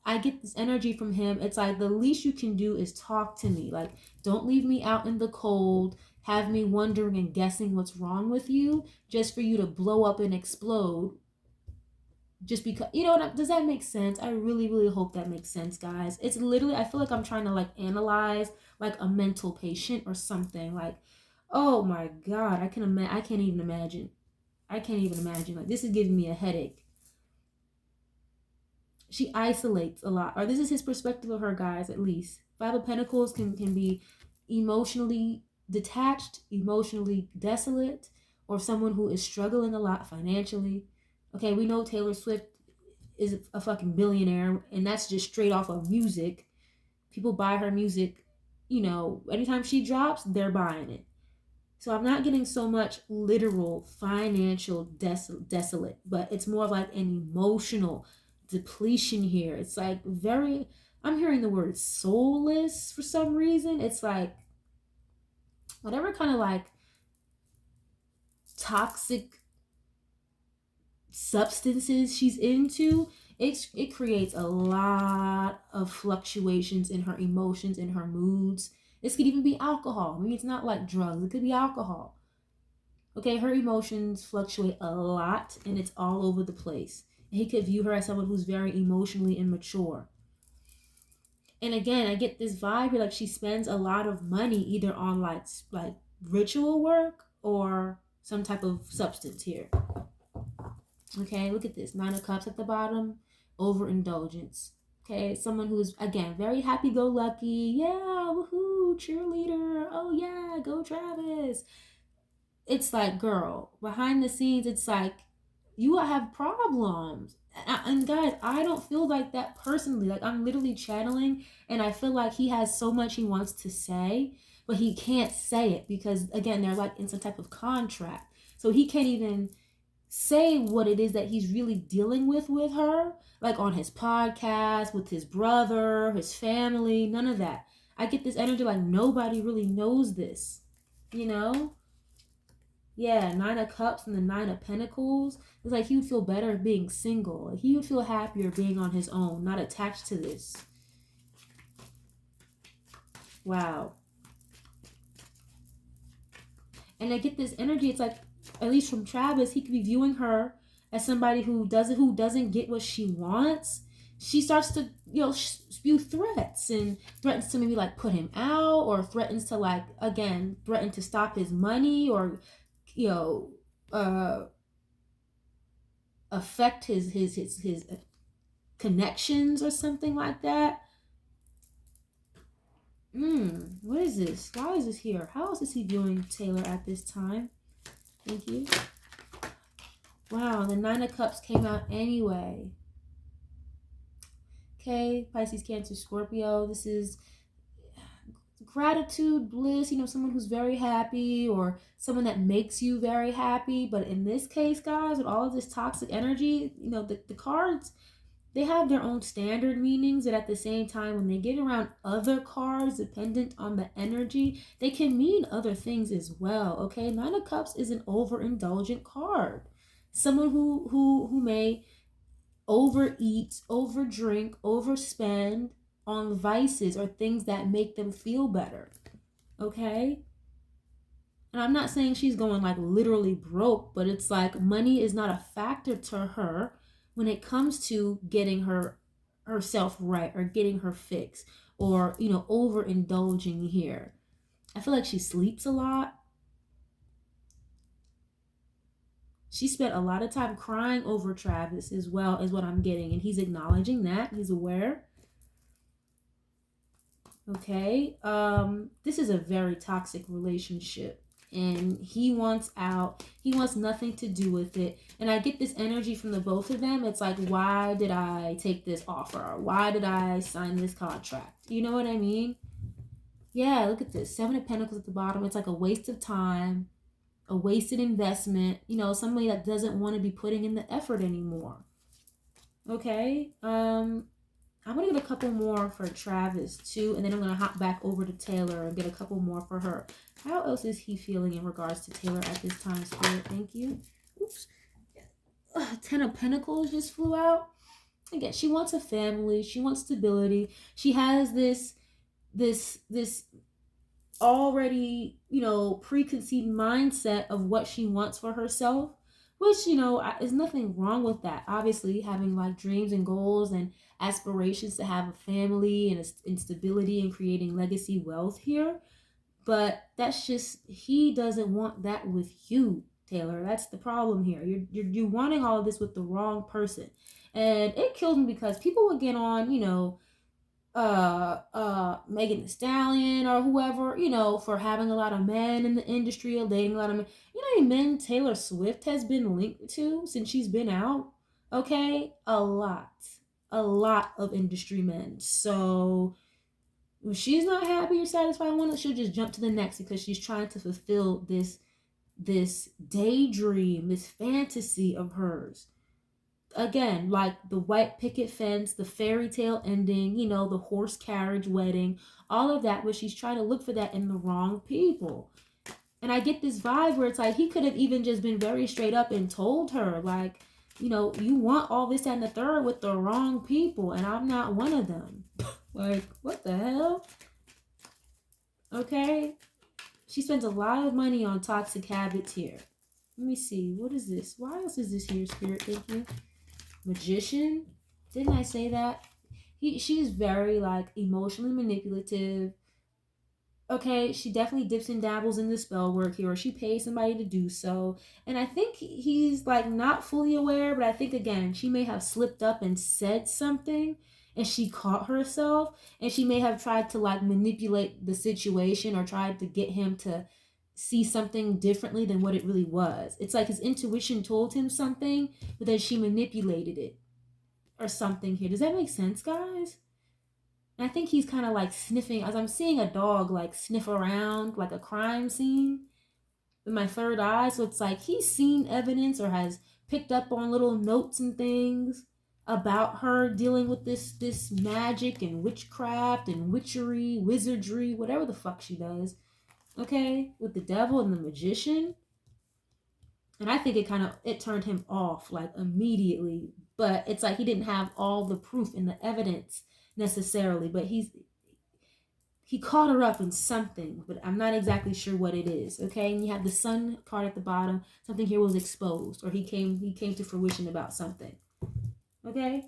I get this energy from him. It's like the least you can do is talk to me. Like, don't leave me out in the cold, have me wondering and guessing what's wrong with you just for you to blow up and explode. Just because, you know what, does that make sense? I really, really hope that makes sense, guys. It's literally, I feel like I'm trying to like analyze like a mental patient or something. Like, oh my God, I can't even imagine. I can't even imagine. Like, this is giving me a headache. She isolates a lot, or this is his perspective of her, guys. At least Five of Pentacles can be emotionally detached, emotionally desolate, or someone who is struggling a lot financially. Okay, we know Taylor Swift is a fucking billionaire, and that's just straight off of music. People buy her music, you know, anytime she drops, they're buying it. So I'm not getting so much literal financial desolate, but it's more of like an emotional depletion here. It's like very, I'm hearing the word soulless for some reason. It's like whatever kind of like toxic substances she's into, it creates a lot of fluctuations in her emotions, in her moods. This could even be alcohol. I mean, it's not like drugs, it could be alcohol. Okay, her emotions fluctuate a lot and it's all over the place. And he could view her as someone who's very emotionally immature. And again, I get this vibe here like she spends a lot of money either on like ritual work or some type of substance here. Okay, look at this. Nine of Cups at the bottom. Overindulgence. Okay, someone who's, again, very happy-go-lucky. Yeah, woohoo, cheerleader. Oh, yeah, go Travis. It's like, girl, behind the scenes, it's like, you have problems. And guys, I don't feel like that personally. Like, I'm literally channeling, and I feel like he has so much he wants to say, but he can't say it because, again, they're like in some type of contract. So he can't even say what it is that he's really dealing with her, like on his podcast, with his brother, his family, none of that. I get this energy like nobody really knows this, you know? Yeah, Nine of Cups and the Nine of Pentacles. It's like he would feel better being single. Like he would feel happier being on his own, not attached to this. Wow. And I get this energy, it's like, at least from Travis, he could be viewing her as somebody who doesn't get what she wants. She starts to, you know, spew threats and threatens to maybe like put him out, or threatens to like, again, threaten to stop his money, or, you know, affect his connections or something like that. What is this? Why is this here? How else is he viewing Taylor at this time? Thank you. Wow, the Nine of Cups came out anyway. Okay, Pisces, Cancer, Scorpio. This is gratitude, bliss, you know, someone who's very happy or someone that makes you very happy. But in this case, guys, with all of this toxic energy, you know, the cards, they have their own standard meanings, that at the same time, when they get around other cards, dependent on the energy, they can mean other things as well. Okay, Nine of Cups is an overindulgent card. Someone who may overeat, overdrink, overspend on vices or things that make them feel better. Okay? And I'm not saying she's going like literally broke, but it's like money is not a factor to her when it comes to getting herself right or getting her fix, or, you know, overindulging here. I feel like she sleeps a lot. She spent a lot of time crying over Travis as well, is what I'm getting, and he's acknowledging that. He's aware. Okay, this is a very toxic relationship, and he wants out. He wants nothing to do with it. And I get this energy from the both of them. It's like, why did I take this offer? Why did I sign this contract? You know what I mean? Yeah, look at this. Seven of Pentacles at the bottom. It's like a waste of time, a wasted investment. You know, somebody that doesn't want to be putting in the effort anymore. Okay, I'm going to get a couple more for Travis too, and then I'm going to hop back over to Taylor and get a couple more for her. How else is he feeling in regards to Taylor at this time, Spirit? Thank you. Oops. Ten of Pentacles just flew out. Again, she wants a family. She wants stability. She has this already, preconceived mindset of what she wants for herself, which, is nothing wrong with that. Obviously, having like dreams and goals and aspirations to have a family and stability and creating legacy wealth here. But that's just, he doesn't want that with you, Taylor. That's the problem here. You're wanting all of this with the wrong person. And it kills me because people would get on, Megan Thee Stallion or whoever, for having a lot of men in the industry or dating a lot of men. You know how many men Taylor Swift has been linked to since she's been out? Okay? A lot. A lot of industry men. So when she's not happy or satisfied with one, she'll just jump to the next because she's trying to fulfill this daydream, this fantasy of hers. Again, like the white picket fence, the fairy tale ending, the horse carriage wedding, all of that, but she's trying to look for that in the wrong people. And I get this vibe where it's like he could have even just been very straight up and told her, like, you want all this and the third with the wrong people, and I'm not one of them. Like, what the hell? Okay? She spends a lot of money on toxic habits here. Let me see. What is this? Why else is this here, Spirit? Thank you. Magician? Didn't I say that? She's very like emotionally manipulative. Okay, she definitely dips and dabbles in the spell work here, or she pays somebody to do so. And I think he's like not fully aware, but I think again, she may have slipped up and said something and she caught herself, and she may have tried to like manipulate the situation or tried to get him to see something differently than what it really was. It's like his intuition told him something, but then she manipulated it or something here. Does that make sense, guys? And I think he's kind of like sniffing, as I'm seeing a dog like sniff around like a crime scene with my third eye. So it's like he's seen evidence or has picked up on little notes and things about her dealing with this magic and witchcraft and witchery, wizardry, whatever the fuck she does. Okay, with the devil and the magician. And I think it turned him off like immediately. But it's like he didn't have all the proof and the evidence necessarily, but he caught her up in something, but I'm not exactly sure what it is. Okay, and you have the sun card at the bottom. Something here was exposed, or he came to fruition about something. Okay.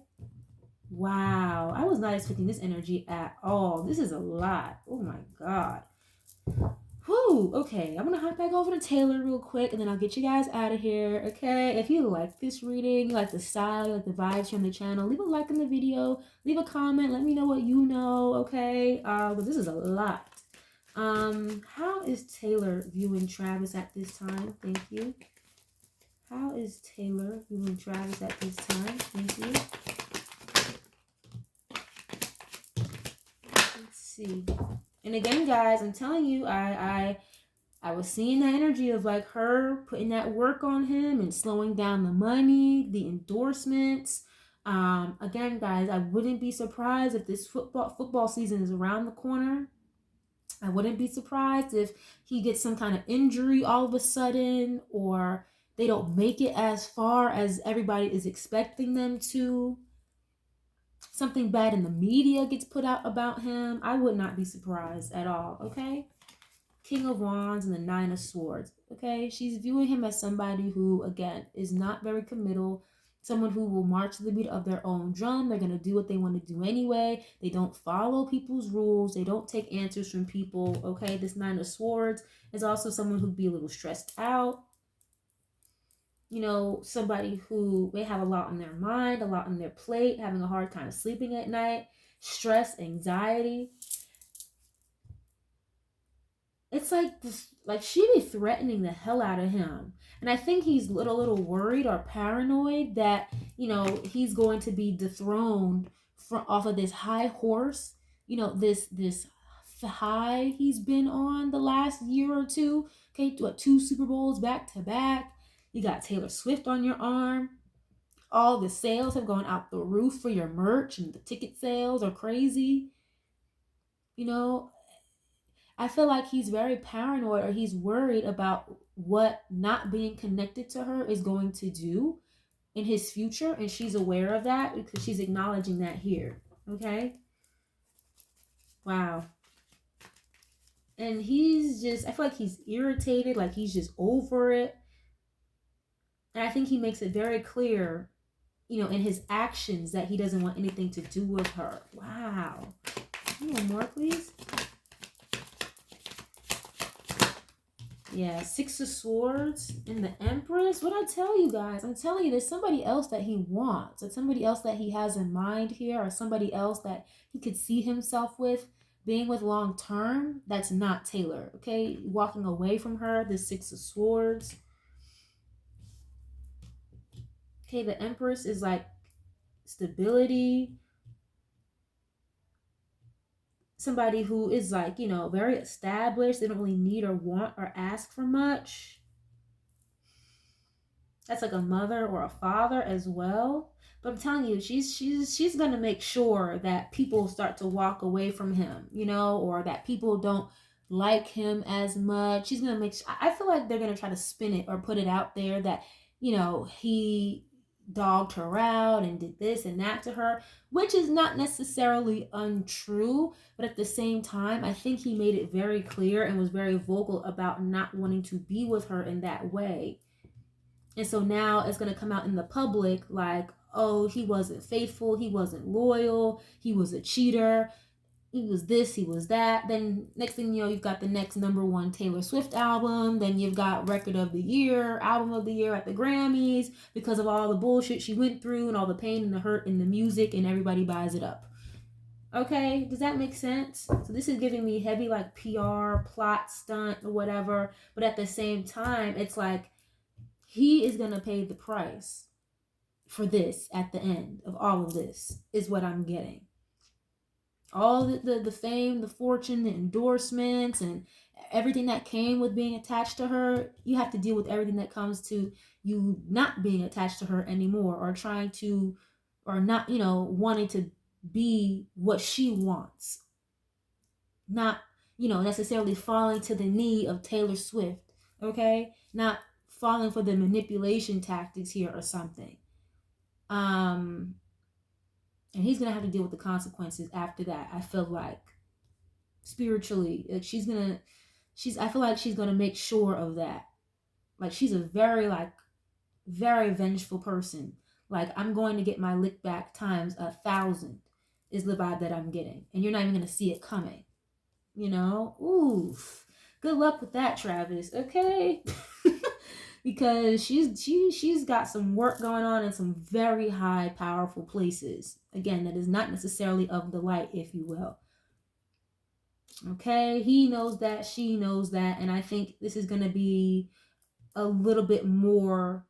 Wow, I was not expecting this energy at all. This is a lot. Oh my god. Whew, okay, I'm gonna hop back over to Taylor real quick, and then I'll get you guys out of here, okay? If you like this reading, you like the style, you like the vibes from the channel, leave a like in the video, leave a comment, let me know what you know, okay? But this is a lot. How is Taylor viewing Travis at this time? Thank you. How is Taylor viewing Travis at this time? Thank you. Let's see. And again, guys, I'm telling you, I was seeing the energy of like her putting that work on him and slowing down the money, the endorsements. Again, guys, I wouldn't be surprised if this football season is around the corner. I wouldn't be surprised if he gets some kind of injury all of a sudden, or they don't make it as far as everybody is expecting them to. Something bad in the media gets put out about him. I would not be surprised at all, okay? King of Wands and the Nine of Swords, okay? She's viewing him as somebody who, again, is not very committal, someone who will march to the beat of their own drum. They're going to do what they want to do anyway. They don't follow people's rules. They don't take answers from people, okay? This Nine of Swords is also someone who'd be a little stressed out. Somebody who may have a lot on their mind, a lot on their plate, having a hard time sleeping at night, stress, anxiety. It's like this, like she be threatening the hell out of him. And I think he's a little worried or paranoid that, he's going to be dethroned off of this high horse, this high he's been on the last year or two. Okay, 2 Super Bowls back to back. You got Taylor Swift on your arm. All the sales have gone out the roof for your merch, and the ticket sales are crazy. You know, I feel like he's very paranoid, or he's worried about what not being connected to her is going to do in his future, and she's aware of that because she's acknowledging that here. Okay? Wow. And he's just, I feel like he's irritated, like he's just over it. And I think he makes it very clear, in his actions, that he doesn't want anything to do with her. Wow. One more, please. Yeah, Six of Swords and the Empress. What I tell you guys, I'm telling you, there's somebody else that he wants. It's somebody else that he has in mind here, or somebody else that he could see himself with, being with long term. That's not Taylor, okay? Walking away from her, the Six of Swords. Okay, the Empress is like stability. Somebody who is like, very established. They don't really need or want or ask for much. That's like a mother or a father as well. But I'm telling you, she's gonna make sure that people start to walk away from him, or that people don't like him as much. She's gonna make. I feel like they're gonna try to spin it or put it out there that he dogged her out and did this and that to her, which is not necessarily untrue. But at the same time, I think he made it very clear and was very vocal about not wanting to be with her in that way. And so now it's going to come out in the public like, oh, he wasn't faithful, he wasn't loyal, he was a cheater, he was this, he was that. Then next thing you know, you've got the next number one Taylor Swift album. Then you've got record of the year, album of the year at the Grammys because of all the bullshit she went through and all the pain and the hurt in the music, and everybody buys it up. Okay, does that make sense? So this is giving me heavy like PR, plot, stunt, or whatever. But at the same time, it's like, he is going to pay the price for this at the end of all of this, is what I'm getting. All the fame, the fortune, the endorsements, and everything that came with being attached to her, you have to deal with everything that comes to you not being attached to her anymore, or trying to, or not, wanting to be what she wants. Not, necessarily falling to the knee of Taylor Swift, okay? Not falling for the manipulation tactics here or something. And he's gonna have to deal with the consequences after that. I feel like spiritually, like I feel like she's gonna make sure of that. Like she's a very vengeful person. Like, I'm going to get my lick back times 1,000 is the vibe that I'm getting, and you're not even gonna see it coming. Oof. Good luck with that, Travis. Okay. Because she's got some work going on in some very high, powerful places. Again, that is not necessarily of the light, if you will. Okay, he knows that, she knows that, and I think this is going to be a little bit more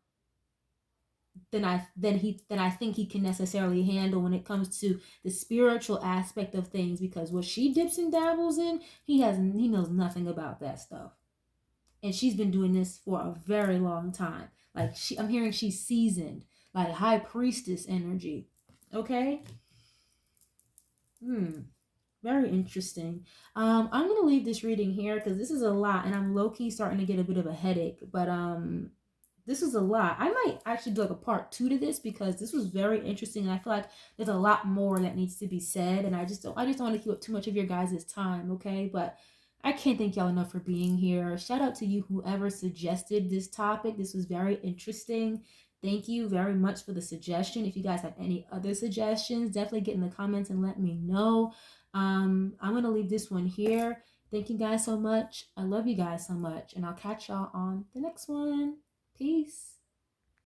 than I think he can necessarily handle when it comes to the spiritual aspect of things. Because what she dips and dabbles in, he knows nothing about that stuff. And she's been doing this for a very long time. Like, I'm hearing she's seasoned, like high priestess energy. Okay? Very interesting. I'm gonna leave this reading here because this is a lot, and I'm low-key starting to get a bit of a headache. But this is a lot. I might actually do like a part 2 to this because this was very interesting, and I feel like there's a lot more that needs to be said, and I just don't want to keep up too much of your guys' time, okay? But I can't thank y'all enough for being here. Shout out to you, whoever suggested this topic. This was very interesting. Thank you very much for the suggestion. If you guys have any other suggestions, definitely get in the comments and let me know. I'm going to leave this one here. Thank you guys so much. I love you guys so much, and I'll catch y'all on the next one. Peace.